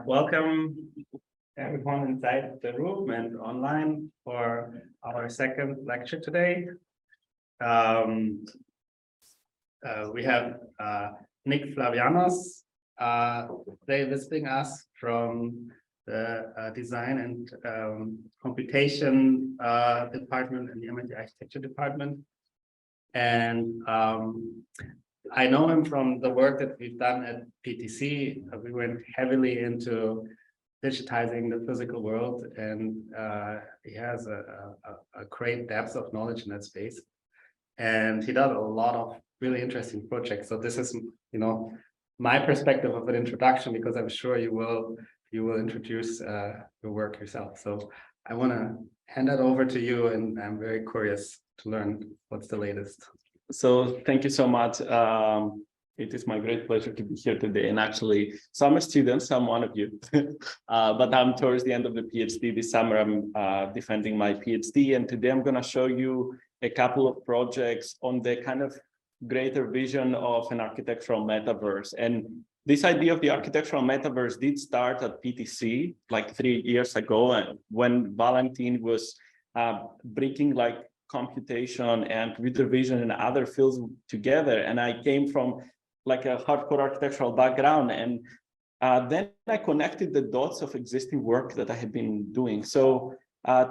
Welcome everyone inside the room and online for our second lecture today. We have Nick Vlavianos today visiting us from the Design and Computation department and the MIT Architecture department. And I know him from the work that we've done at PTC. We went heavily into digitizing the physical world, and he has a great depth of knowledge in that space. And he does a lot of really interesting projects. So this is, my perspective of an introduction, because I'm sure you will introduce your work yourself. So I want to hand that over to you, and I'm very curious to learn what's the latest. So thank you so much. It is my great pleasure to be here today. And actually, so I'm a student, so I'm one of you, but I'm towards the end of the PhD. This summer, I'm defending my PhD. And today I'm going to show you a couple of projects on the kind of greater vision of an architectural metaverse. And this idea of the architectural metaverse did start at PTC like 3 years ago, and when Valentin was bringing like computation and computer vision and other fields together. And I came from like a hardcore architectural background, and then I connected the dots of existing work that I had been doing. So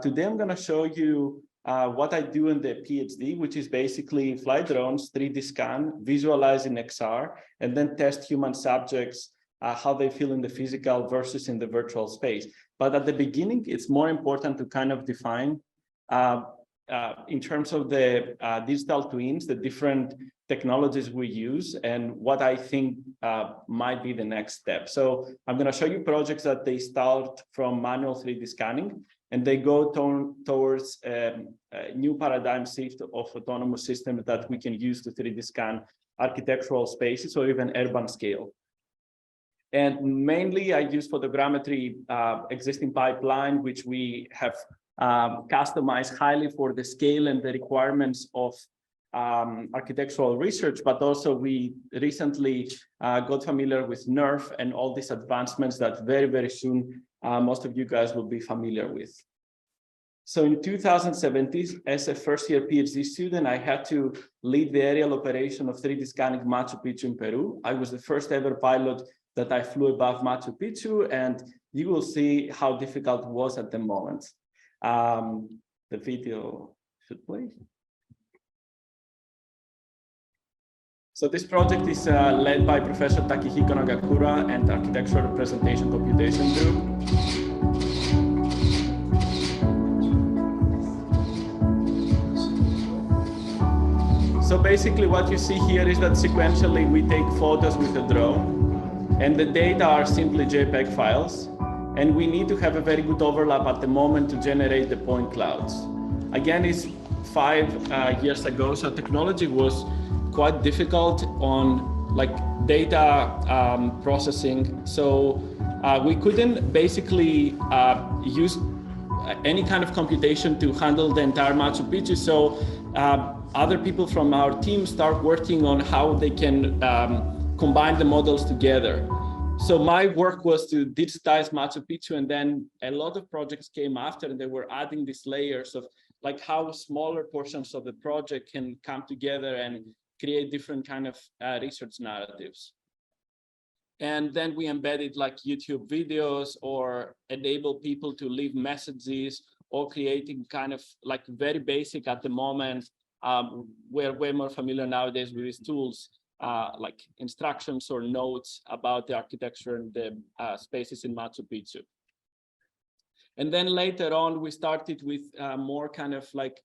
today I'm going to show you what I do in the PhD, which is basically fly drones, 3D scan, visualize in XR, and then test human subjects, how they feel in the physical versus in the virtual space. But at the beginning, it's more important to kind of define in terms of the digital twins, the different technologies we use, and what I think might be the next step. So I'm going to show you projects that they start from manual 3D scanning, and they go towards a new paradigm shift of autonomous systems that we can use to 3D scan architectural spaces or even urban scale. And mainly I use photogrammetry existing pipeline, which we have customized highly for the scale and the requirements of architectural research, but also we recently got familiar with NERF and all these advancements that very, very soon most of you guys will be familiar with. So in 2017, as a first-year PhD student, I had to lead the aerial operation of 3D scanning Machu Picchu in Peru. I was the first ever pilot that I flew above Machu Picchu, and you will see how difficult it was at the moment. The video should play. So this project is led by Professor Takehiko Nagakura and Architectural Representation Computation Group. So basically what you see here is that sequentially we take photos with a drone, and the data are simply JPEG files. And we need to have a very good overlap at the moment to generate the point clouds. Again, it's 5 years ago, so technology was quite difficult on like data processing. So we couldn't basically use any kind of computation to handle the entire Machu Picchu. So other people from our team start working on how they can combine the models together. So my work was to digitize Machu Picchu, and then a lot of projects came after, and they were adding these layers of like how smaller portions of the project can come together and create different kind of research narratives. And then we embedded like YouTube videos or enable people to leave messages, or creating kind of like very basic at the moment. We're way more familiar nowadays with these tools. Like instructions or notes about the architecture and the spaces in Machu Picchu. And then later on, we started with more kind of like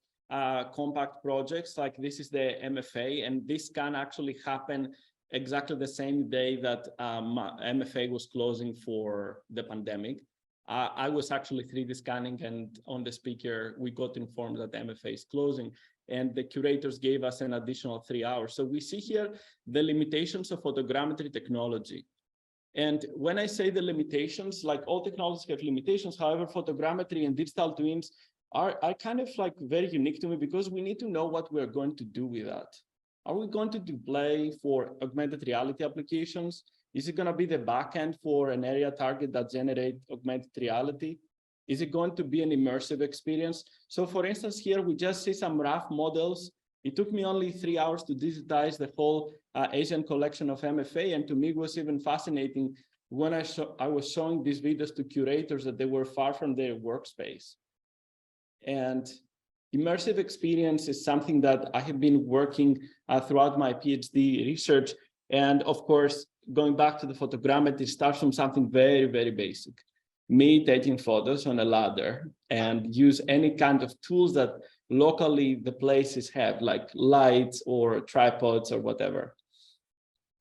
compact projects, like this is the MFA, and this can actually happen exactly the same day that MFA was closing for the pandemic. I was actually 3D scanning, and on the speaker, we got informed that the MFA is closing, and the curators gave us an additional 3 hours. So we see here the limitations of photogrammetry technology. And when I say the limitations, like all technologies have limitations, however, photogrammetry and digital twins are kind of like very unique to me, because we need to know what we're going to do with that. Are we going to do play for augmented reality applications? Is it going to be the backend for an area target that generates augmented reality? Is it going to be an immersive experience? So for instance, here we just see some rough models. It took me only 3 hours to digitize the whole Asian collection of MFA. And to me, it was even fascinating when I was showing these videos to curators that they were far from their workspace. And immersive experience is something that I have been working throughout my PhD research. And of course, going back to the photogrammetry, it starts from something very, very basic. Me taking photos on a ladder and use any kind of tools that locally the places have, like lights or tripods or whatever.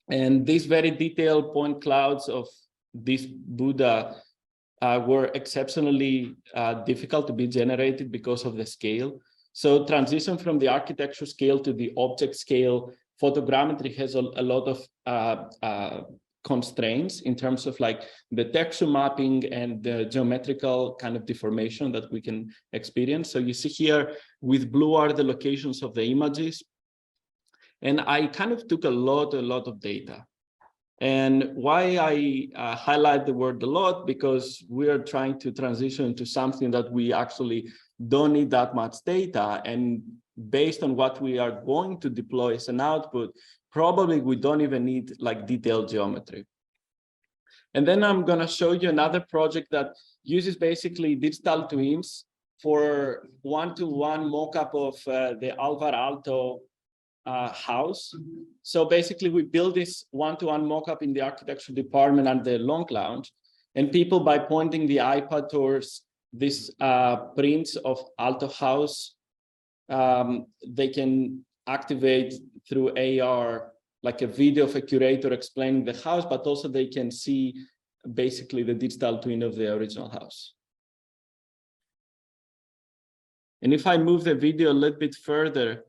And these very detailed point clouds of this Buddha were exceptionally difficult to be generated because of the scale. So transition from the architecture scale to the object scale, photogrammetry has a lot of constraints in terms of like the texture mapping and the geometrical kind of deformation that we can experience. So you see here with blue are the locations of the images. And I kind of took a lot of data. And why I highlight the word a lot, because we are trying to transition to something that we actually don't need that much data. And based on what we are going to deploy as an output, probably we don't even need like detailed geometry. And then I'm going to show you another project that uses basically digital twins for one-to-one mock-up of the Alvar Aalto house. So basically we build this one-to-one mock-up in the architecture department at the Long Lounge, and people, by pointing the iPad towards this prints of Aalto house, they can activate through AR like a video of a curator explaining the house, but also they can see basically the digital twin of the original house. And if I move the video a little bit further,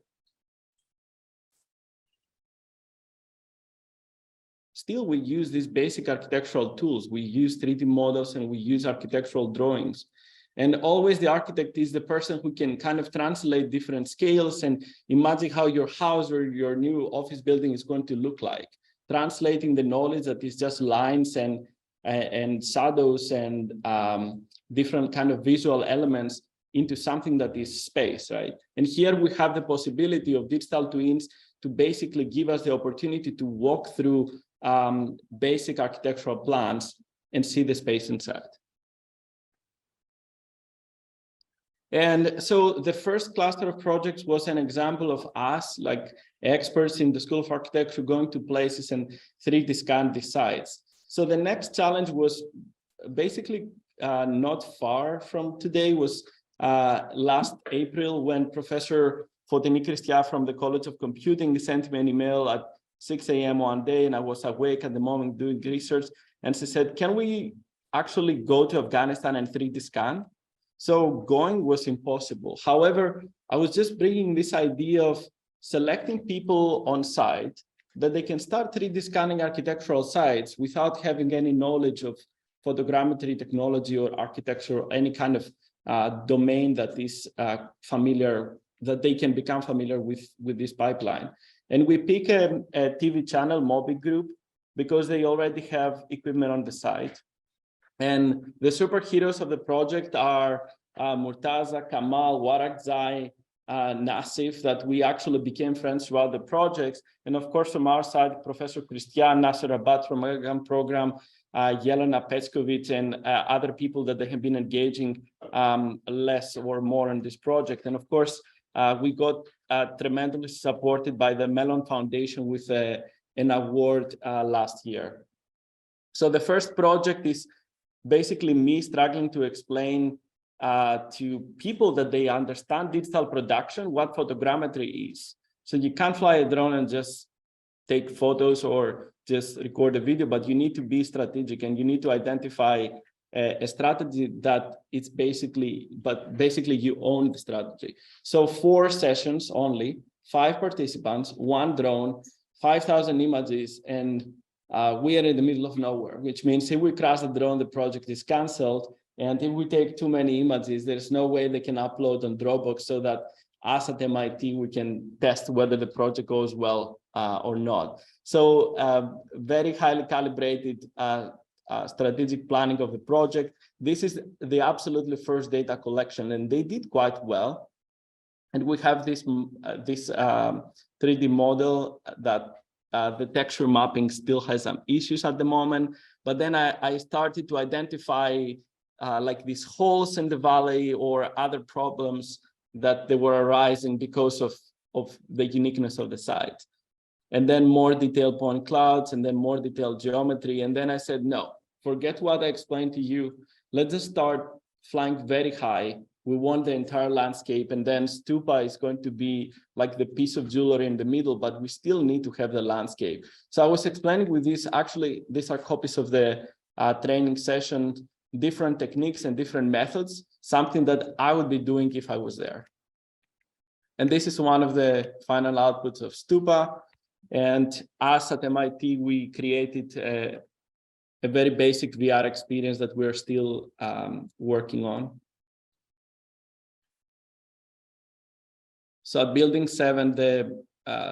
still we use these basic architectural tools. We use 3D models and we use architectural drawings. And always the architect is the person who can kind of translate different scales and imagine how your house or your new office building is going to look like, translating the knowledge that is just lines and shadows and different kind of visual elements into something that is space, right? And here we have the possibility of digital twins to basically give us the opportunity to walk through basic architectural plans and see the space inside. And so the first cluster of projects was an example of us, like experts in the School of Architecture, going to places and 3D scan the sites. So the next challenge was basically not far from today, was last April, when Professor Fotini Christia from the College of Computing sent me an email at 6 a.m. one day, and I was awake at the moment doing research. And she said, can we actually go to Afghanistan and 3D scan? So going was impossible. However, I was just bringing this idea of selecting people on site that they can start 3D scanning architectural sites without having any knowledge of photogrammetry technology or architecture or any kind of domain that is familiar, that they can become familiar with this pipeline. And we pick a TV channel, Mobi Group, because they already have equipment on the site. And the superheroes of the project are Murtaza, Kamal, Warakzai, Nasif, that we actually became friends throughout the projects. And of course, from our side, Professor Christian, Nasser Abad from our program, Yelena Petkovic, and other people that they have been engaging less or more on this project. And of course, we got tremendously supported by the Mellon Foundation with an award last year. So the first project is basically me struggling to explain to people that they understand digital production, what photogrammetry is. So you can't fly a drone and just take photos or just record a video, but you need to be strategic and you need to identify a strategy that it's basically you own the strategy. So 4 sessions only, 5 participants, 1 drone, 5,000 images, and we are in the middle of nowhere, which means if we crash the drone, the project is canceled. And if we take too many images, there's no way they can upload on Dropbox so that us at MIT, we can test whether the project goes well or not. So very highly calibrated strategic planning of the project. This is the absolutely first data collection, and they did quite well. And we have this 3D model that the texture mapping still has some issues at the moment. But then I started to identify like these holes in the valley or other problems that they were arising because of the uniqueness of the site. And then more detailed point clouds, and then more detailed geometry. And then I said, no, forget what I explained to you. Let's just start flying very high. We want the entire landscape, and then stupa is going to be like the piece of jewelry in the middle, but we still need to have the landscape. So I was explaining with this, actually, these are copies of the training session, different techniques and different methods, something that I would be doing if I was there. And this is one of the final outputs of stupa. And us at MIT, we created a very basic VR experience that we're still working on. So at Building 7, the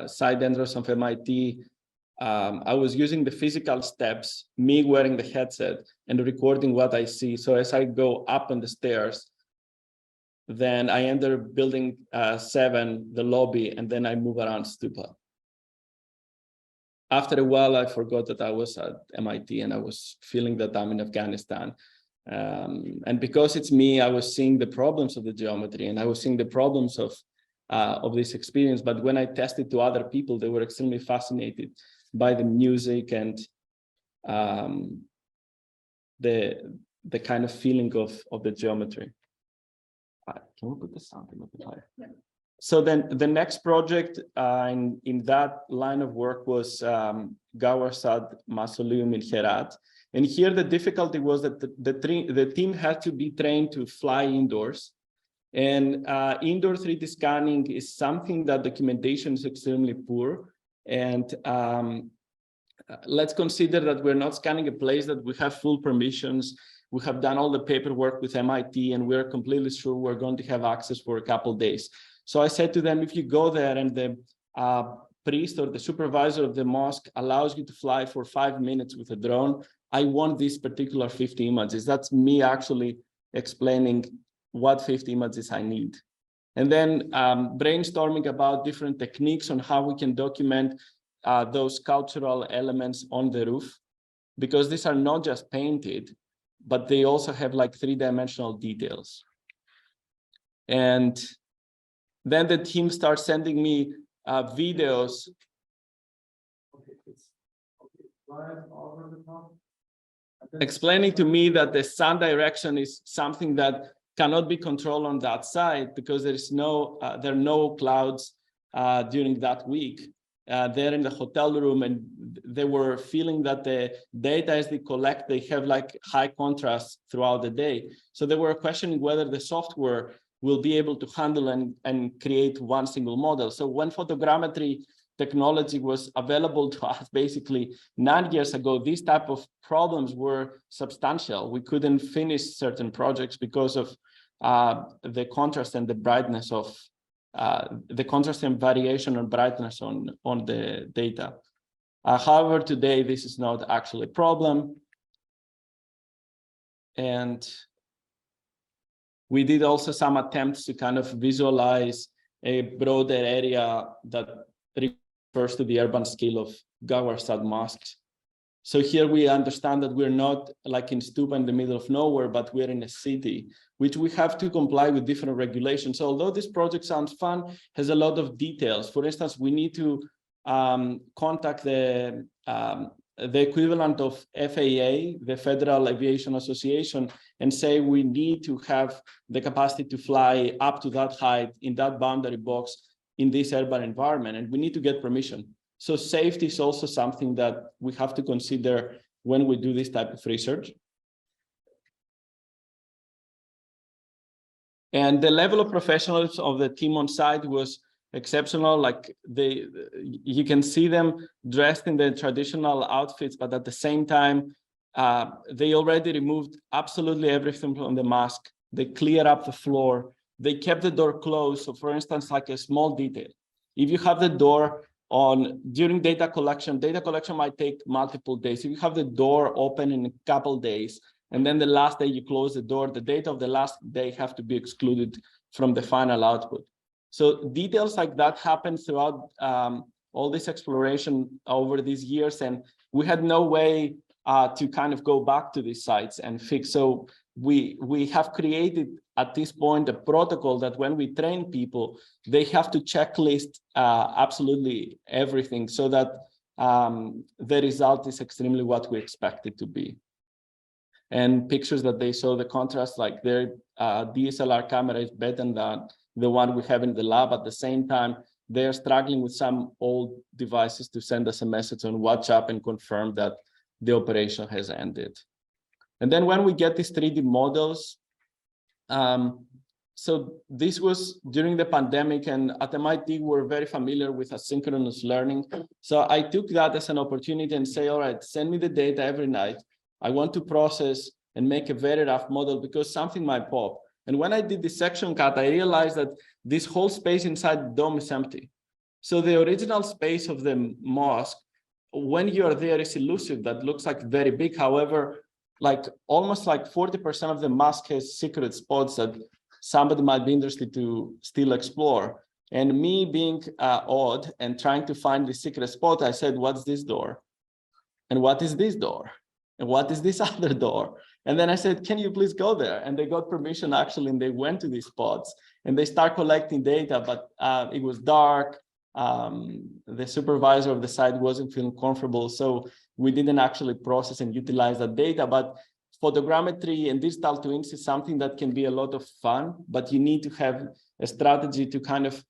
side entrance of MIT, I was using the physical steps, me wearing the headset and recording what I see. So as I go up on the stairs, then I enter Building 7, the lobby, and then I move around stupa. After a while, I forgot that I was at MIT and I was feeling that I'm in Afghanistan. And because it's me, I was seeing the problems of the geometry, and I was seeing the problems of this experience. But when I tested to other people, they were extremely fascinated by the music and the kind of feeling of the geometry. Can we put the sound a little bit higher? Yeah. So then the next project in that line of work was Gawarsad Mausoleum in Herat. And here the difficulty was that the team had to be trained to fly indoors. And indoor 3D scanning is something that documentation is extremely poor. And let's consider that we're not scanning a place that we have full permissions. We have done all the paperwork with MIT, and we're completely sure we're going to have access for a couple of days. So I said to them, if you go there and the priest or the supervisor of the mosque allows you to fly for 5 minutes with a drone, I want these particular 50 images. That's me actually explaining what 50 images I need. And then brainstorming about different techniques on how we can document those cultural elements on the roof, because these are not just painted, but they also have like 3-dimensional details. And then the team starts sending me videos. Explaining to me that the sun direction is something that cannot be controlled on that side because there are no clouds during that week. They're in the hotel room, and they were feeling that the data as they collect, they have like high contrast throughout the day. So they were questioning whether the software will be able to handle and create one single model. So when photogrammetry technology was available to us basically 9 years ago, these type of problems were substantial. We couldn't finish certain projects because of the contrast and the brightness of the contrast and variation of brightness on the data. However, today, this is not actually a problem. And we did also some attempts to kind of visualize a broader area that refers to the urban scale of Gawarsad mosques. So here we understand that we're not like in stupa in the middle of nowhere, but we're in a city, which we have to comply with different regulations. So although this project sounds fun, has a lot of details. For instance, we need to contact the equivalent of FAA, the Federal Aviation Association, and say we need to have the capacity to fly up to that height in that boundary box in this urban environment, and we need to get permission. So safety is also something that we have to consider when we do this type of research. And the level of professionalism of the team on site was exceptional. Like you can see them dressed in the traditional outfits, but at the same time, they already removed absolutely everything from the mask. They cleared up the floor. They kept the door closed. So for instance, like a small detail, if you have the door during data collection might take multiple days. If you have the door open in a couple days, and then the last day you close the door, the data of the last day have to be excluded from the final output. So details like that happen throughout all this exploration over these years, and we had no way to kind of go back to these sites and fix. So we have created at this point a protocol that when we train people, they have to checklist absolutely everything so that the result is extremely what we expect it to be. And pictures that they saw, the contrast, like their DSLR camera is better than the one we have in the lab. At the same time, they're struggling with some old devices to send us a message on WhatsApp and confirm that the operation has ended. And then when we get these 3D models, so this was during the pandemic, and at MIT, we're very familiar with asynchronous learning. So I took that as an opportunity and say, all right, send me the data every night. I want to process and make a very rough model because something might pop. And when I did the section cut, I realized that this whole space inside the dome is empty. So the original space of the mosque, when you're there, is elusive. That looks like very big. However, like almost like 40% of the mosque has secret spots that somebody might be interested to still explore. And me being odd and trying to find the secret spot, I said, what's this door? And what is this door? And what is this other door? And then I said, can you please go there? And they got permission actually, and they went to these spots and they start collecting data, but it was dark. The supervisor of the site wasn't feeling comfortable. So we didn't actually process and utilize that data, but photogrammetry and digital twins is something that can be a lot of fun, but you need to have a strategy to kind of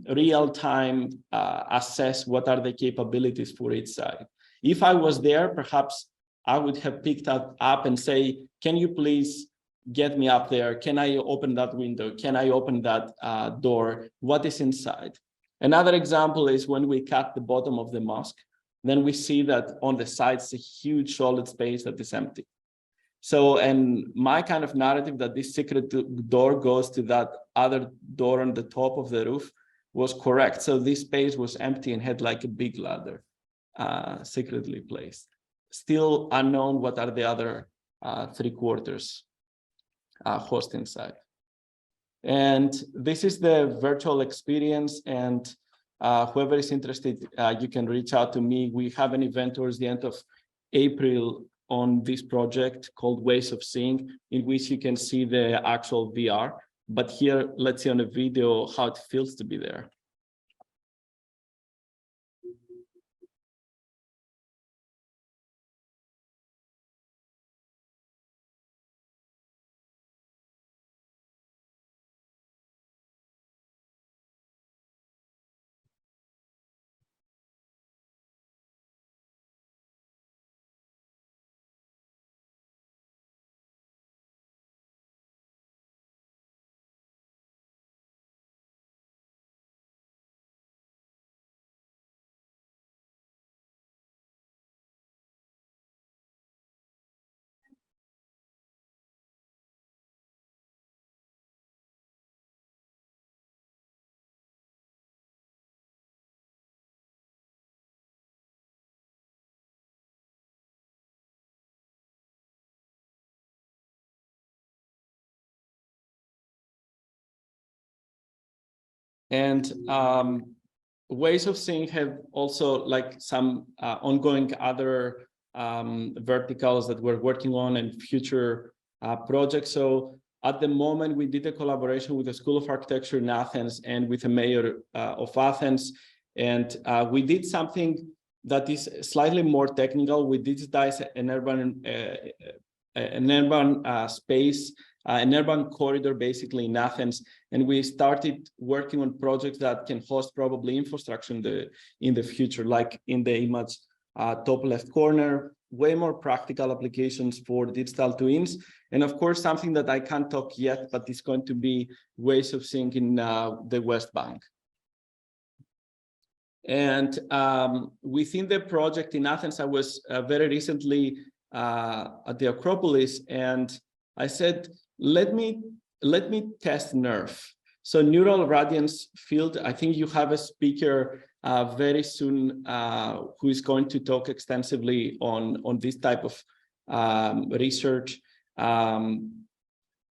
real-time assess what are the capabilities for each site. If I was there, perhaps I would have picked that up and say, can you please get me up there? Can I open that window? Can I open that door? What is inside? Another example is when we cut the bottom of the mosque, then we see that on the sides, a huge solid space that is empty. So, and my kind of narrative that this secret door goes to that other door on the top of the roof was correct. So this space was empty and had like a big ladder secretly placed. Still unknown what are the other 3/4 hosting site. And this is the virtual experience, and whoever is interested, you can reach out to me. We have an event towards the end of April on this project called Ways of Seeing, in which you can see the actual VR. But here, let's see on a video how it feels to be there. And Ways of Seeing have also like some ongoing other verticals that we're working on and future projects. So at the moment, we did a collaboration with the School of Architecture in Athens and with the mayor of Athens. And we did something that is slightly more technical. We digitized an urban space, an urban corridor basically in Athens, and we started working on projects that can host probably infrastructure in the future, like in the image top left corner, way more practical applications for digital twins. And of course, something that I can't talk yet, but it's going to be Ways of Seeing in the West Bank. And within the project in Athens, I was very recently at the Acropolis, and I said, let me test NERF. So neural radiance field, I think you have a speaker very soon who is going to talk extensively on this type of research.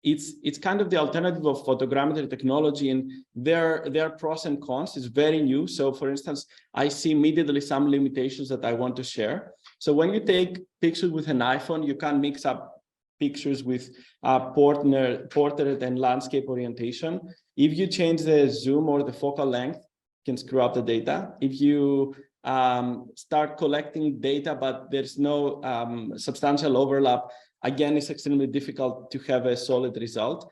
It's kind of the alternative of photogrammetry technology, and there are pros and cons. It's very new. So for instance, I see immediately some limitations that I want to share. So when you take pictures with an iPhone, you can mix up pictures with portrait and landscape orientation. If you change the zoom or the focal length, you can screw up the data. If you start collecting data, but there's no substantial overlap, again, it's extremely difficult to have a solid result.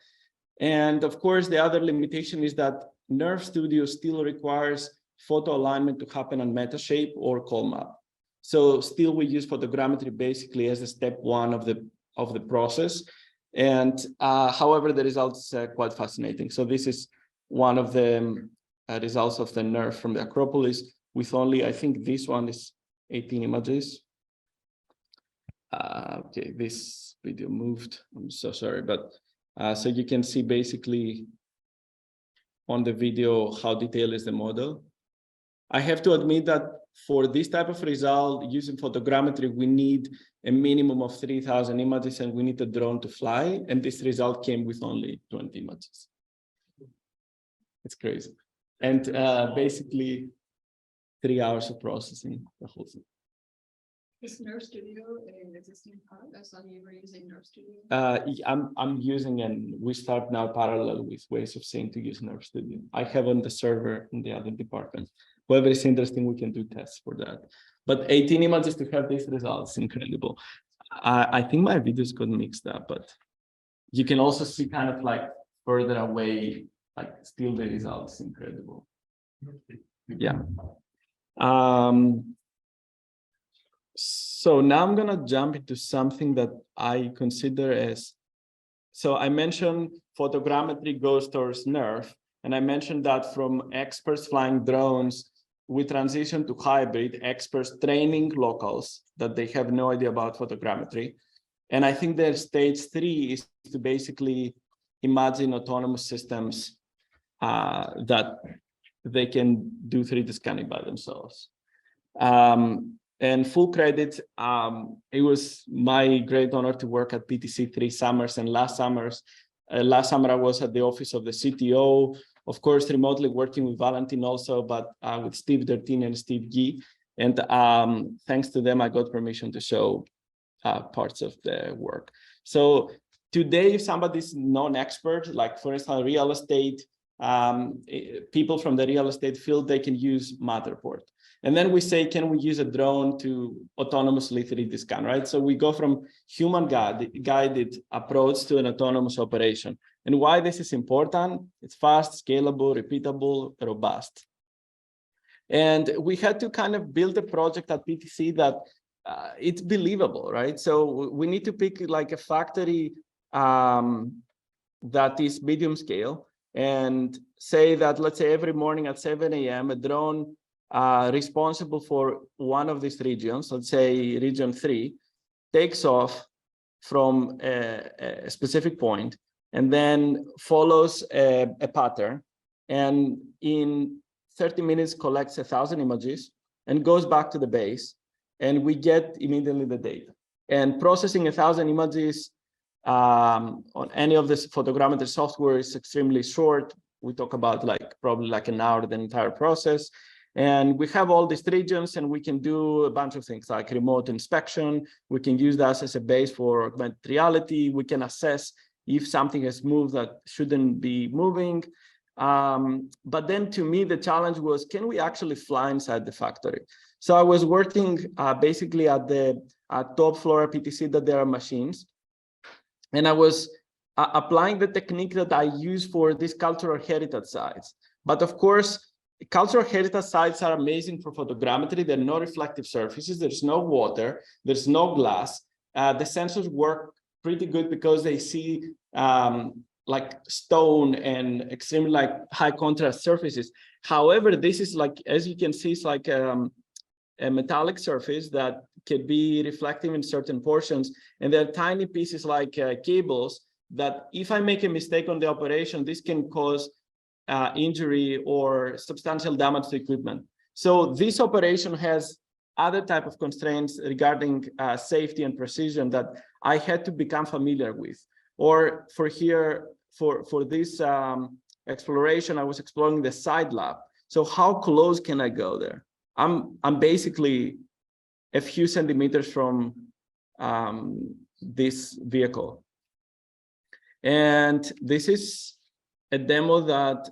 And of course, the other limitation is that Nerve Studio still requires photo alignment to happen on Metashape or Colmap. So still we use photogrammetry basically as a step one of the process. And however, the results are quite fascinating. So this is one of the results of the Nerve from the Acropolis with only, I think this one is 18 images. Okay, this video moved. I'm so sorry, but so you can see basically on the video how detailed is the model. I have to admit that for this type of result using photogrammetry, we need a minimum of 3,000 images and we need a drone to fly. And this result came with only 20 images. It's crazy. And basically 3 hours of processing the whole thing. Is Nerve Studio an existing product? I saw you were using Nerve Studio. I'm using, and we start now parallel with ways of saying to use Nerve Studio. I have on the server in the other department. Whoever is interesting, we can do tests for that. But 18 images to have these results, incredible. I think my videos got mixed up, but you can also see kind of like further away, like still the results, incredible. Yeah. So now I'm gonna jump into something that I consider as, so I mentioned photogrammetry goes towards Nerve, and I mentioned that from experts flying drones, we transition to hybrid experts training locals that they have no idea about photogrammetry. And I think their stage 3 is to basically imagine autonomous systems that they can do 3D scanning by themselves. And full credit, it was my great honor to work at PTC 3 summers, and last summer I was at the office of the CTO, of course, remotely working with Valentin also, but with Steve Dertin and Steve Gee. And thanks to them, I got permission to show parts of the work. So today, if somebody's non-expert, like for instance, real estate, people from the real estate field, they can use Matterport. And then we say, can we use a drone to autonomously 3D scan, right? So we go from human guided approach to an autonomous operation. And why this is important? It's fast, scalable, repeatable, robust. And we had to kind of build a project at PTC that it's believable, right? So we need to pick like a factory that is medium scale and say that, let's say every morning at 7 a.m., a drone responsible for one of these regions, let's say region 3, takes off from a specific point and then follows a pattern, and in 30 minutes collects 1,000 images and goes back to the base, and we get immediately the data. And processing 1,000 images on any of this photogrammetry software is extremely short. We talk about probably like an hour, the entire process. And we have all these regions, and we can do a bunch of things like remote inspection. We can use that as a base for augmented reality. We can assess if something has moved that shouldn't be moving. But then to me, the challenge was, can we actually fly inside the factory? So I was working basically at the top floor at PTC that there are machines. And I was applying the technique that I use for these cultural heritage sites. But of course, cultural heritage sites are amazing for photogrammetry. There are no reflective surfaces. There's no water. There's no glass. The sensors work pretty good because they see like stone and extremely like high contrast surfaces. However, this is like, as you can see, it's like a metallic surface that can be reflective in certain portions. And there are tiny pieces like cables that if I make a mistake on the operation, this can cause injury or substantial damage to equipment. So this operation has other type of constraints regarding safety and precision that I had to become familiar with. Or for this exploration, I was exploring the side lab. So how close can I go there? I'm basically a few centimeters from this vehicle. And this is a demo that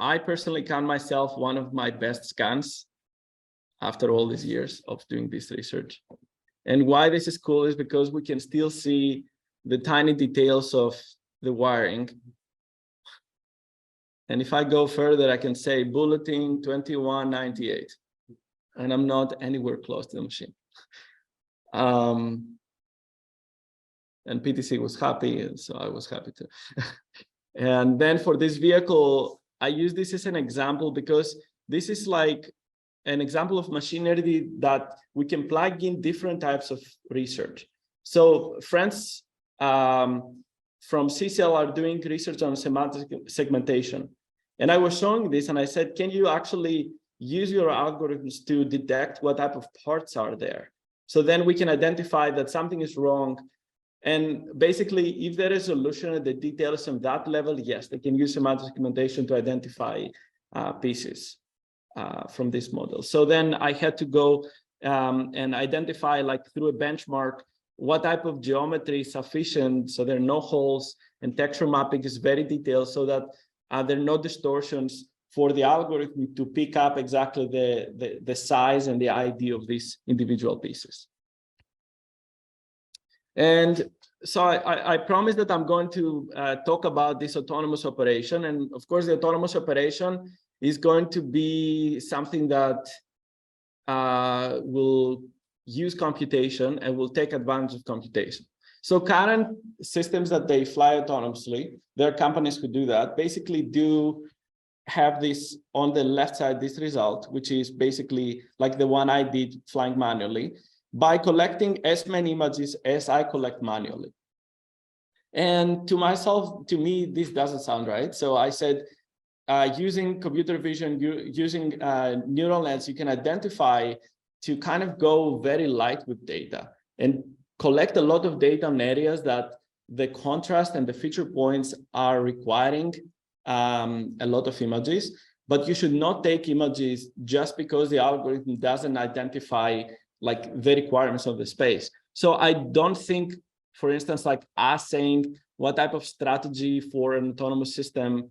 I personally count myself one of my best scans after all these years of doing this research. And why this is cool is because we can still see the tiny details of the wiring. And if I go further, I can say bulletin 2198, and I'm not anywhere close to the machine. And PTC was happy, and so I was happy too. And then for this vehicle, I use this as an example because this is like an example of machinery that we can plug in different types of research. So friends from CCL are doing research on semantic segmentation. And I was showing this and I said, can you actually use your algorithms to detect what type of parts are there? So then we can identify that something is wrong. And basically, if there is a solution at the details on that level, yes, they can use semantic segmentation to identify pieces from this model. So then I had to go and identify, like through a benchmark, what type of geometry is sufficient so there are no holes, and texture mapping is very detailed so that there are no distortions for the algorithm to pick up exactly the size and the ID of these individual pieces. And so I promised that I'm going to talk about this autonomous operation. And of course, the autonomous operation is going to be something that will use computation and will take advantage of computation. So current systems that they fly autonomously, there are companies who do that, basically do have this on the left side, this result, which is basically like the one I did flying manually, by collecting as many images as I collect manually. And to me, this doesn't sound right. So I said, using computer vision, using neural nets, you can identify to kind of go very light with data and collect a lot of data on areas that the contrast and the feature points are requiring a lot of images. But you should not take images just because the algorithm doesn't identify like the requirements of the space. So I don't think, for instance, like us saying what type of strategy for an autonomous system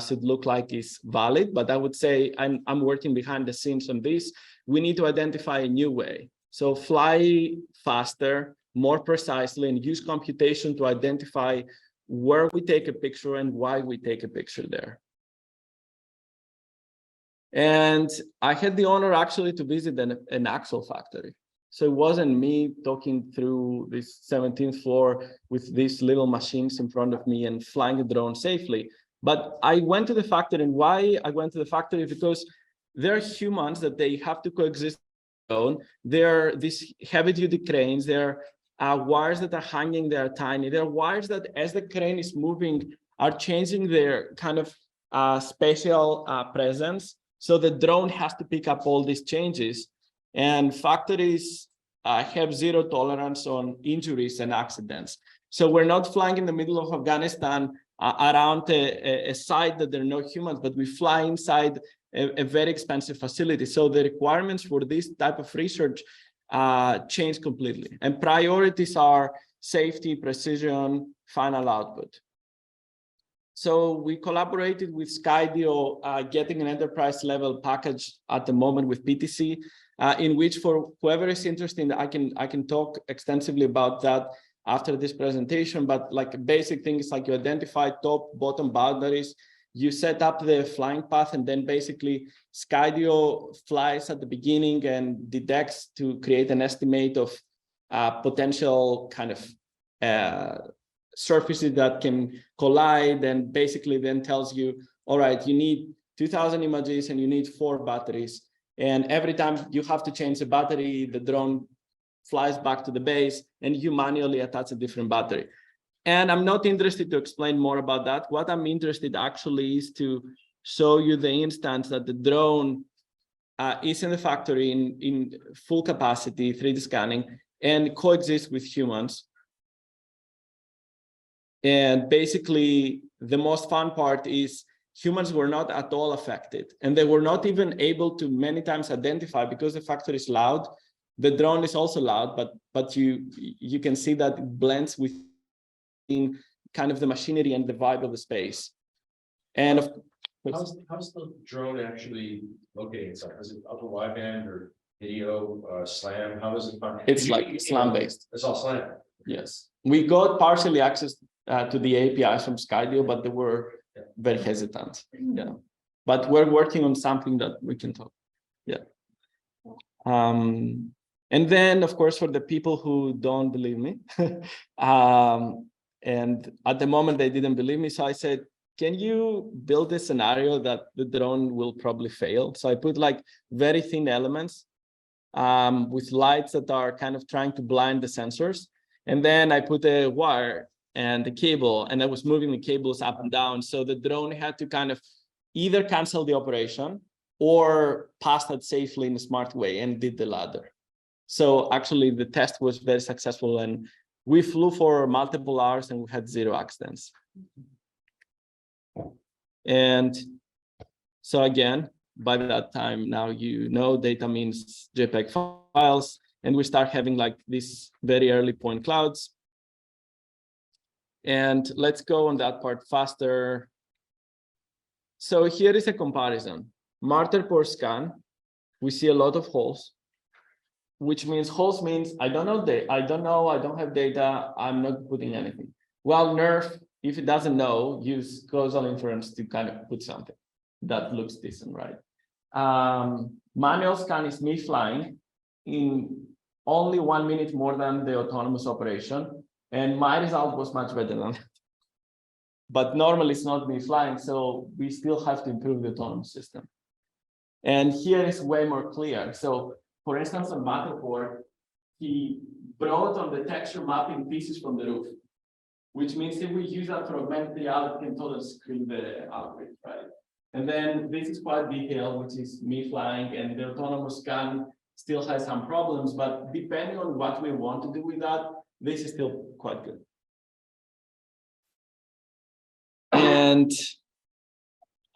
should look like is valid, but I would say I'm working behind the scenes on this. We need to identify a new way. So fly faster, more precisely, and use computation to identify where we take a picture and why we take a picture there. And I had the honor actually to visit an axle factory. So it wasn't me talking through this 17th floor with these little machines in front of me and flying a drone safely. But I went to the factory, and why I went to the factory is because there are humans that they have to coexist alone. There are these heavy-duty cranes. There are wires that are hanging. They are tiny. There are wires that, as the crane is moving, are changing their kind of spatial presence. So the drone has to pick up all these changes. And factories have zero tolerance on injuries and accidents. So we're not flying in the middle of Afghanistan around a site that there are no humans, but we fly inside a very expensive facility. So the requirements for this type of research change completely. And priorities are safety, precision, final output. So we collaborated with Skydio, getting an enterprise level package at the moment with PTC, in which, for whoever is interested, I can talk extensively about that after this presentation. But like a basic thing is like you identify top, bottom boundaries, you set up the flying path, and then basically Skydio flies at the beginning and detects to create an estimate of potential kind of surfaces that can collide, and basically then tells you, all right, you need 2,000 images and you need 4 batteries. And every time you have to change the battery, the drone flies back to the base and you manually attach a different battery. And I'm not interested to explain more about that. What I'm interested actually is to show you the instance that the drone is in the factory in full capacity, 3D scanning, and coexists with humans. And basically, the most fun part is humans were not at all affected, and they were not even able to many times identify, because the factory is loud. The drone is also loud, but you can see that it blends within kind of the machinery and the vibe of the space. And of course, How's the drone actually locating itself? Is it upper wideband or video, SLAM? How is it find? it's like SLAM based. It's all SLAM. Yes, we got partially access to the APIs from Skydio, but they were very hesitant. Yeah, but we're working on something that we can talk. Yeah. And then, of course, for the people who don't believe me, and at the moment they didn't believe me, so I said, can you build a scenario that the drone will probably fail? So I put like very thin elements with lights that are kind of trying to blind the sensors. And then I put a wire and the cable, and I was moving the cables up and down. So the drone had to kind of either cancel the operation or pass that safely in a smart way, and did the latter. So actually the test was very successful, and we flew for multiple hours and we had 0 accidents. And so again, by that time now, you know, data means JPEG files, and we start having like these very early point clouds. And let's go on that part faster. So here is a comparison. Martyr per scan, we see a lot of holes, which means holes means I don't know, I don't have data, I'm not putting anything. Well, NERF, if it doesn't know, use causal inference to kind of put something that looks decent, right? Manual scan is me flying in only 1 minute more than the autonomous operation, and my result was much better than that. But normally it's not me flying, so we still have to improve the autonomous system. And here is way more clear. So for instance, on Matterport, he brought on the texture mapping pieces from the roof, which means if we use that for augmented reality, can totally screen the algorithm, right? And then this is quite detailed, which is me flying, and the autonomous scan still has some problems, but depending on what we want to do with that, this is still quite good. And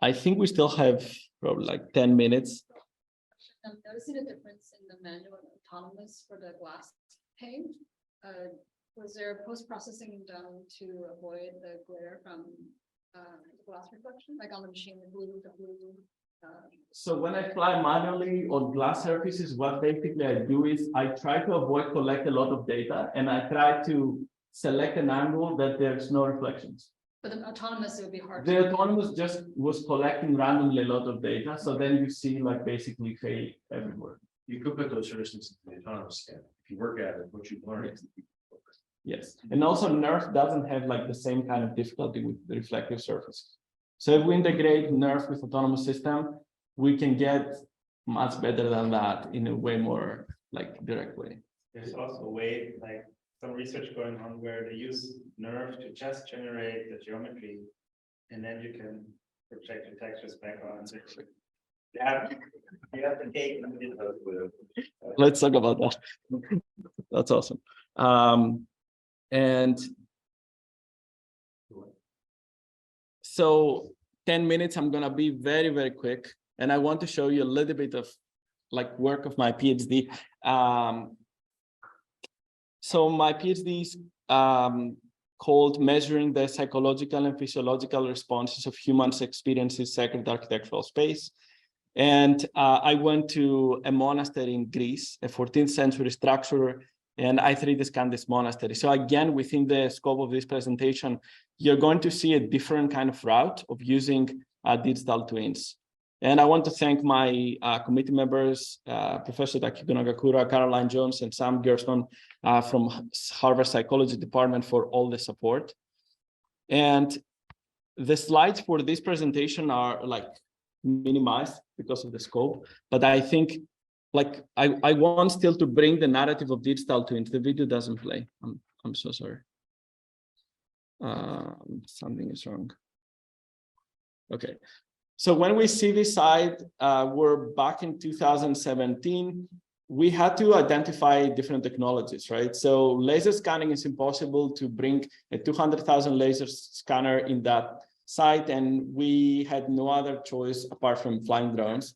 I think we still have probably like 10 minutes. I'm noticing a difference in the manual and autonomous for the glass pane. Was there post-processing done to avoid the glare from the glass reflection, like on the machine, the blue? So when I fly manually on glass surfaces, what basically I do is I try to avoid collect a lot of data, and I try to select an angle that there's no reflections. But the autonomous, it would be hard. The autonomous just was collecting randomly a lot of data, so then you see like basically fail everywhere. You could put those heuristics in the autonomous scan. If you work at it, what you learn is. Yes, and also NERF doesn't have like the same kind of difficulty with the reflective surfaces. So if we integrate NERF with autonomous system, we can get much better than that in a way more like direct way. There's also a way, like some research going on where they use NERF to just generate the geometry, and then you can project the textures back on. You have to take them. Let's talk about that. That's awesome. And so 10 minutes, I'm gonna be very, very quick. And I want to show you a little bit of like work of my PhD. So my PhD is called Measuring the Psychological and Physiological Responses of Humans' Experiences Sacred Architectural Space. And I went to a monastery in Greece, a 14th century structure, and I 3D scanned this monastery. So again, within the scope of this presentation, you're going to see a different kind of route of using digital twins. And I want to thank my committee members, Professor Takiko Nagakura, Caroline Jones, and Sam Gerstmann from Harvard Psychology Department for all the support. And the slides for this presentation are like minimized because of the scope, but I think like I want still to bring the narrative of digital twins. The video doesn't play. I'm so sorry. Something is wrong. Okay. So when we see this site, we're back in 2017, we had to identify different technologies, right? So laser scanning is impossible to bring a 200,000 laser scanner in that site, and we had no other choice apart from flying drones.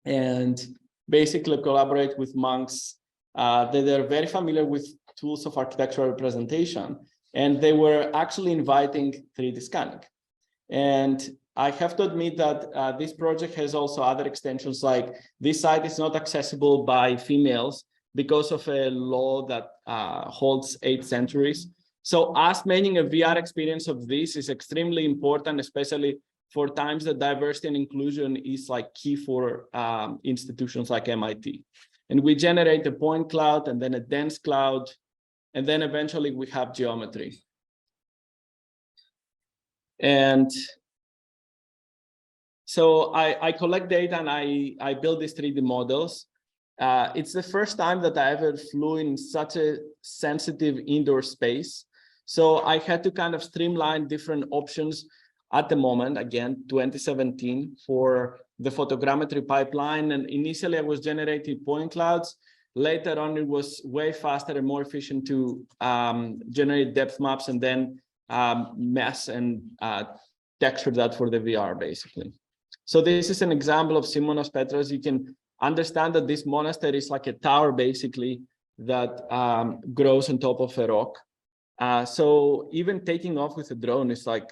And basically collaborate with monks that are very familiar with tools of architectural representation, and they were actually inviting 3D scanning. And I have to admit that this project has also other extensions, like this site is not accessible by females because of a law that holds 8 centuries. So us making a VR experience of this is extremely important, especially for times that diversity and inclusion is like key for institutions like MIT. And we generate a point cloud and then a dense cloud, and then eventually we have geometry. And so I collect data and I build these 3D models. It's the first time that I ever flew in such a sensitive indoor space. So I had to kind of streamline different options at the moment, again, 2017, for the photogrammetry pipeline. And initially I was generating point clouds. Later on, it was way faster and more efficient to generate depth maps and then mesh and texture that for the VR, basically. So this is an example of Simonos Petra. You can understand that this monastery is like a tower, basically, that grows on top of a rock. So even taking off with a drone is like,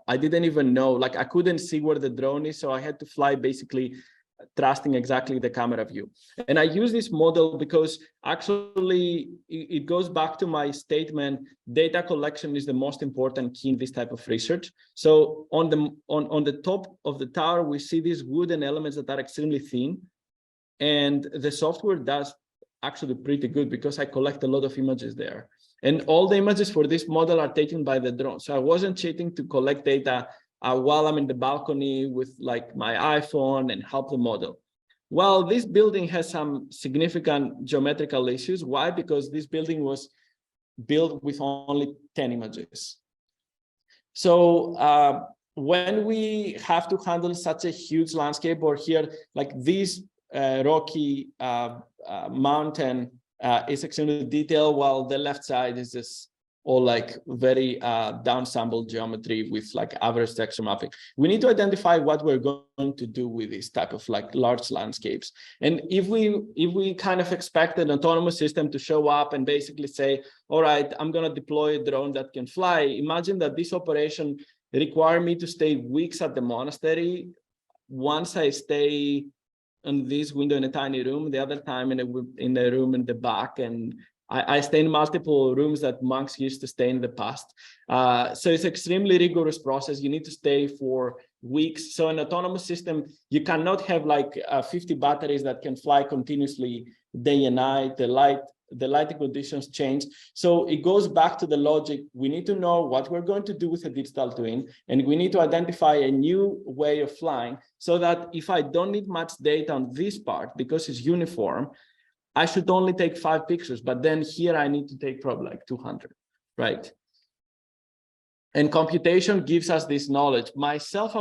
I didn't even know, like I couldn't see where the drone is. So I had to fly basically trusting exactly the camera view. And I use this model because actually it goes back to my statement, data collection is the most important key in this type of research. So on the top of the tower, we see these wooden elements that are extremely thin. And the software does actually pretty good because I collect a lot of images there. And all the images for this model are taken by the drone. So I wasn't cheating to collect data while I'm in the balcony with like my iPhone and help the model. Well, this building has some significant geometrical issues. Why? Because this building was built with only 10 images. So when we have to handle such a huge landscape, or here, like this rocky mountain is extremely detailed, while the left side is just all like very downsampled geometry with like average texture mapping. We need to identify what we're going to do with this type of like large landscapes. And if we kind of expect an autonomous system to show up and basically say, all right, I'm going to deploy a drone that can fly, imagine that this operation require me to stay weeks at the monastery. Once I stay in this window in a tiny room, the other time in a room in the back, and I stay in multiple rooms that monks used to stay in the past. So it's extremely rigorous process. You need to stay for weeks. So an autonomous system, you cannot have like 50 batteries that can fly continuously day and night. The lighting conditions change. So it goes back to the logic. We need to know what we're going to do with a digital twin, and we need to identify a new way of flying so that if I don't need much data on this part because it's uniform, I should only take 5 pictures, but then here I need to take probably like 200, right? And computation gives us this knowledge. Myself,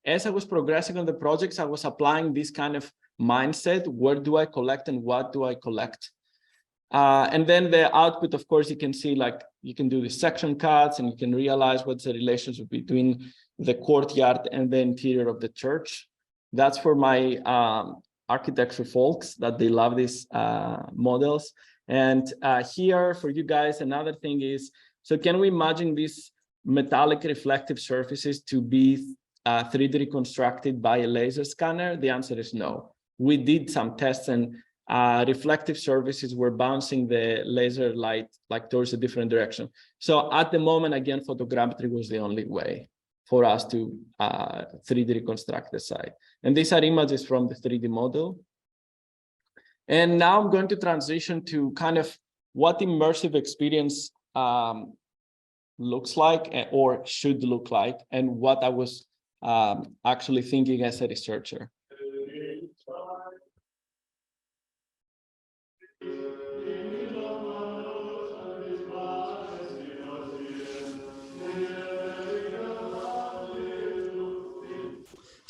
as I was progressing on the projects, I was applying this kind of mindset. Where do I collect and what do I collect? And then the output, of course, you can see like you can do the section cuts and you can realize what's the relationship between the courtyard and the interior of the church. That's for my architecture folks that they love these models. And here for you guys, another thing is, so can we imagine these metallic reflective surfaces to be 3D reconstructed by a laser scanner? The answer is no. We did some tests and reflective surfaces were bouncing the laser light like towards a different direction. So at the moment, again, photogrammetry was the only way for us to 3D reconstruct the site. And these are images from the 3D model. And now I'm going to transition to kind of what immersive experience looks like or should look like, and what I was actually thinking as a researcher.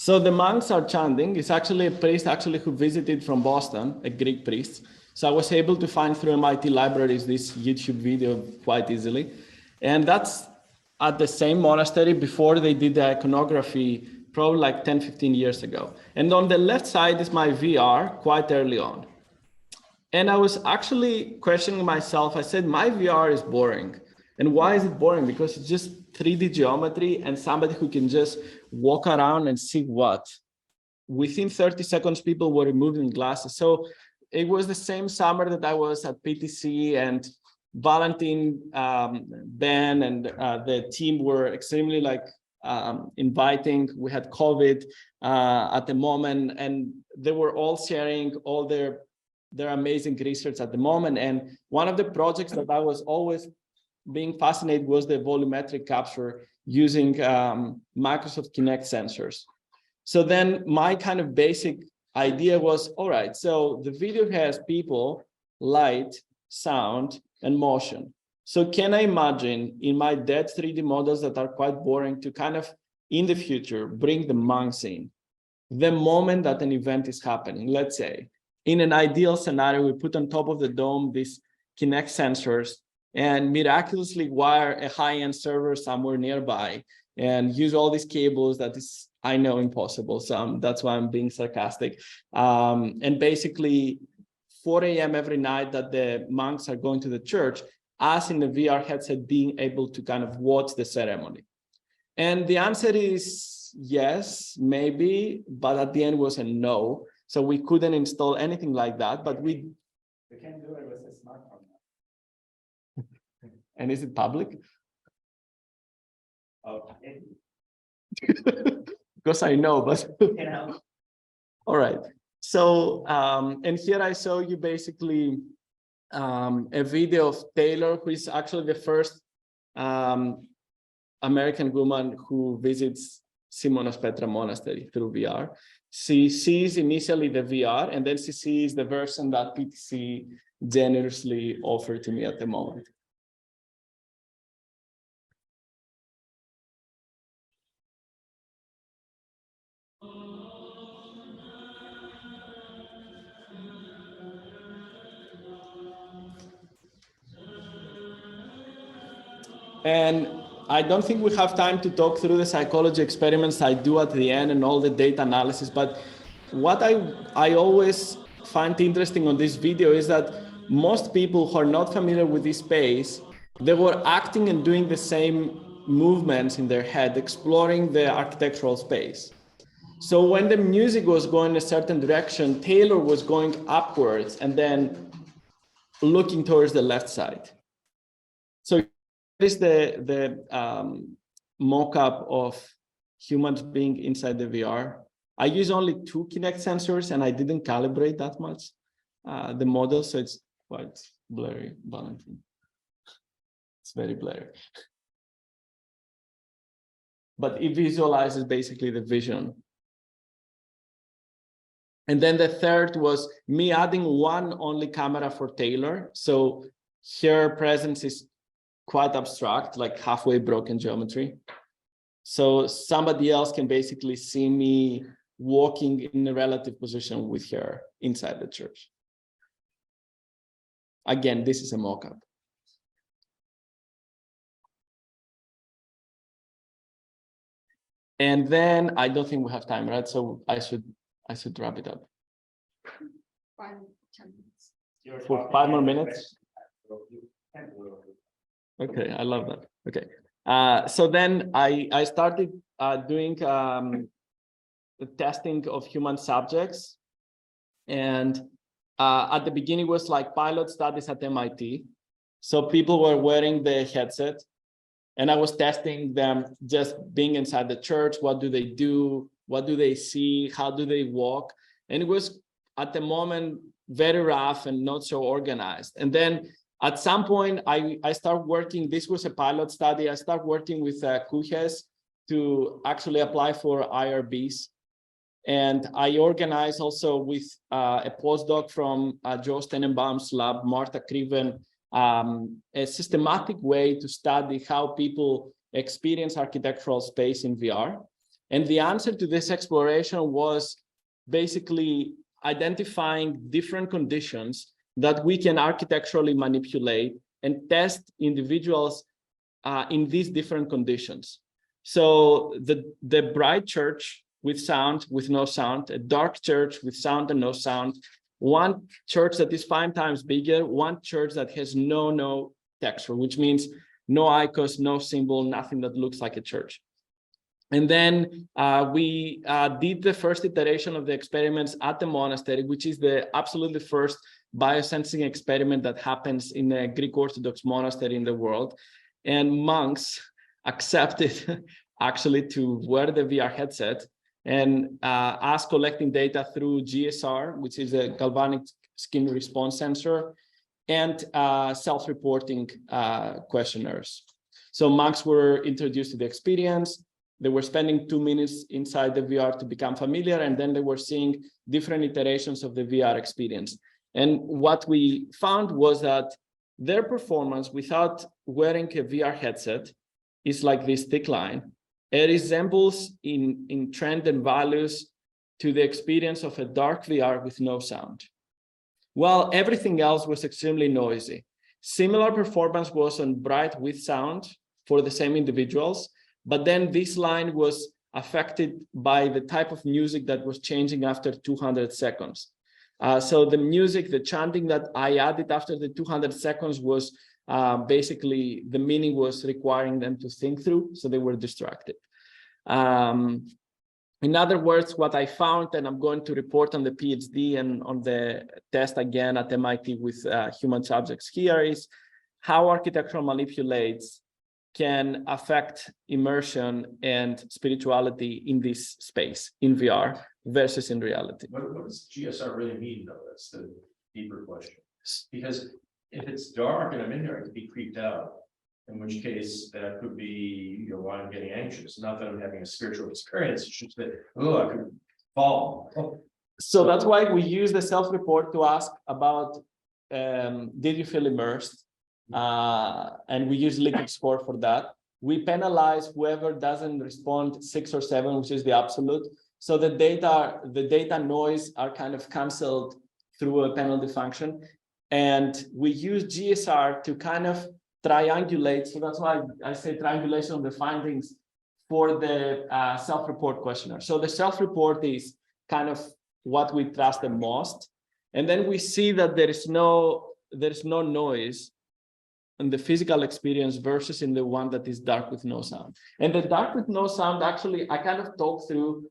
So the monks are chanting. It's actually a priest who visited from Boston, a Greek priest. So I was able to find through MIT libraries this YouTube video quite easily. And that's at the same monastery before they did the iconography, probably like 10, 15 years ago. And on the left side is my VR quite early on. And I was actually questioning myself. I said, my VR is boring. And why is it boring? Because it's just 3D geometry and somebody who can just walk around and see what. Within 30 seconds, people were removing glasses. So it was the same summer that I was at PTC, and Valentin, Ben, and the team were extremely inviting. We had COVID at the moment, and they were all sharing all their amazing research at the moment. And one of the projects that I was always being fascinated was the volumetric capture using Microsoft Kinect sensors. So then my kind of basic idea was, all right, so the video has people, light, sound, and motion. So can I imagine in my dead 3D models that are quite boring to kind of, in the future, bring the monks in the moment that an event is happening? Let's say, in an ideal scenario, we put on top of the dome these Kinect sensors and miraculously wire a high-end server somewhere nearby and use all these cables that is, I know, impossible. So that's why I'm being sarcastic. And basically 4 a.m. every night that the monks are going to the church, us in the VR headset being able to kind of watch the ceremony. And the answer is yes, maybe, but at the end was a no. So we couldn't install anything like that, but we can do it with a smartphone. And is it public? Okay. Because I know, but all right. So, and here I show you basically a video of Taylor, who is actually the first American woman who visits Simonos Petra monastery through VR. She sees initially the VR, and then she sees the version that PTC generously offered to me at the moment. And I don't think we have time to talk through the psychology experiments I do at the end and all the data analysis, but what I always find interesting on this video is that most people who are not familiar with this space, they were acting and doing the same movements in their head, exploring the architectural space. So when the music was going in a certain direction, Taylor was going upwards and then looking towards the left side. So is the mock-up of humans being inside the VR. I use only 2 Kinect sensors and I didn't calibrate that much the model, so it's quite blurry, Valentin. It's very blurry. But it visualizes basically the vision. And then the third was me adding one only camera for Taylor. So her presence is quite abstract, like halfway broken geometry. So somebody else can basically see me walking in a relative position with her inside the church. Again, this is a mock-up. And then I don't think we have time, right? So I should wrap it up. 5, 10 minutes. For 5 more minutes? Okay, I love that. Okay. So then I started doing the testing of human subjects. And at the beginning was like pilot studies at MIT. So people were wearing the headset and I was testing them just being inside the church. What do they do? What do they see? How do they walk? And it was at the moment very rough and not so organized. And then at some point, I started working, this was a pilot study, I started working with Kuches to actually apply for IRBs. And I organized also with a postdoc from Joe Stenenbaum's lab, Martha Kriven, a systematic way to study how people experience architectural space in VR. And the answer to this exploration was basically identifying different conditions that we can architecturally manipulate and test individuals in these different conditions. So the bright church with sound, with no sound, a dark church with sound and no sound, one church that is 5 times bigger, one church that has no texture, which means no icons, no symbol, nothing that looks like a church. And then we did the first iteration of the experiments at the monastery, which is the absolutely first biosensing experiment that happens in a Greek Orthodox monastery in the world. And monks accepted actually to wear the VR headset and us collecting data through GSR, which is a galvanic skin response sensor, and self-reporting questionnaires. So monks were introduced to the experience. They were spending 2 minutes inside the VR to become familiar, and then they were seeing different iterations of the VR experience. And what we found was that their performance without wearing a VR headset is like this thick line. It resembles in trend and values to the experience of a dark VR with no sound. While everything else was extremely noisy. Similar performance was on bright with sound for the same individuals, but then this line was affected by the type of music that was changing after 200 seconds. So the music, the chanting that I added after the 200 seconds was basically the meaning was requiring them to think through, so they were distracted. In other words, what I found, and I'm going to report on the PhD and on the test again at MIT with human subjects here, is how architectural manipulates can affect immersion and spirituality in this space, in VR versus in reality. What does GSR really mean, though? That's the deeper question. Because if it's dark and I'm in there, I could be creeped out. In which case, that could be, why I'm getting anxious. Not that I'm having a spiritual experience, it's just that, I could fall. So that's why we use the self-report to ask about, did you feel immersed? And we use liquid score for that. We penalize whoever doesn't respond 6 or 7, which is the absolute. So the data noise are kind of canceled through a penalty function. And we use GSR to kind of triangulate. So that's why I say triangulation of the findings for the self-report questionnaire. So the self-report is kind of what we trust the most. And then we see that there is no noise in the physical experience versus in the one that is dark with no sound. And the dark with no sound, actually, I kind of talked through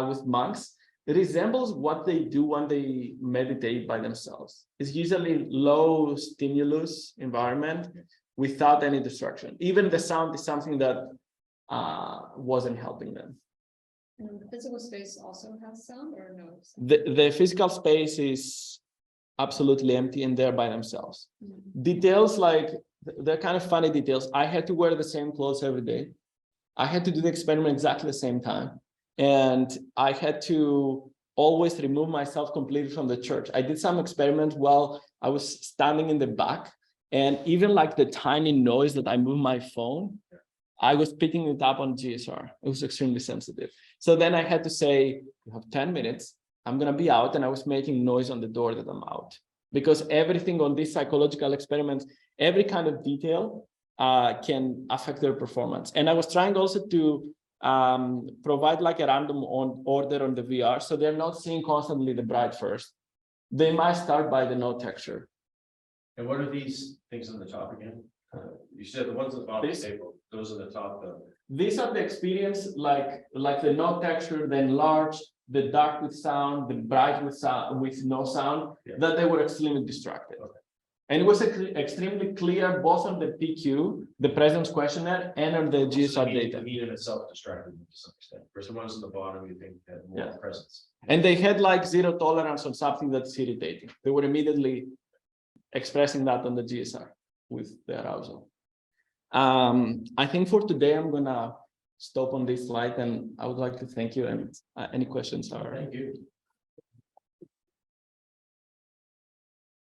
with monks. It resembles what they do when they meditate by themselves. It's usually low stimulus environment without any distraction. Even the sound is something that wasn't helping them. And the physical space also has sound or no sound? The physical space is absolutely empty and they're by themselves. Details like, they're kind of funny details. I had to wear the same clothes every day. I had to do the experiment exactly the same time. And I had to always remove myself completely from the church. I did some experiments while I was standing in the back, and even like the tiny noise that I moved my phone, I was picking it up on GSR. It was extremely sensitive. So then I had to say, you have 10 minutes, I'm gonna be out, and I was making noise on the door that I'm out. Because everything on these psychological experiments, every kind of detail can affect their performance. And I was trying also to provide like a random order on the VR, so they're not seeing constantly the bright first. They might start by the no texture. And what are these things on the top again? You said the ones at the bottom of the table, those are the top, though. These are the experience like the no texture, the enlarged, the dark with sound, the bright with sound, with no sound, that they were extremely distracted. Okay. And it was extremely clear both on the PQ, the presence questionnaire, and on the GSR data. The medium itself distracted them to some extent. For the ones at the bottom, you think had more presence. And they had like zero tolerance on something that's irritating. They were immediately expressing that on the GSR with the arousal. I think for today, I'm gonna stop on this slide, and I would like to thank you, and any questions are. Thank you.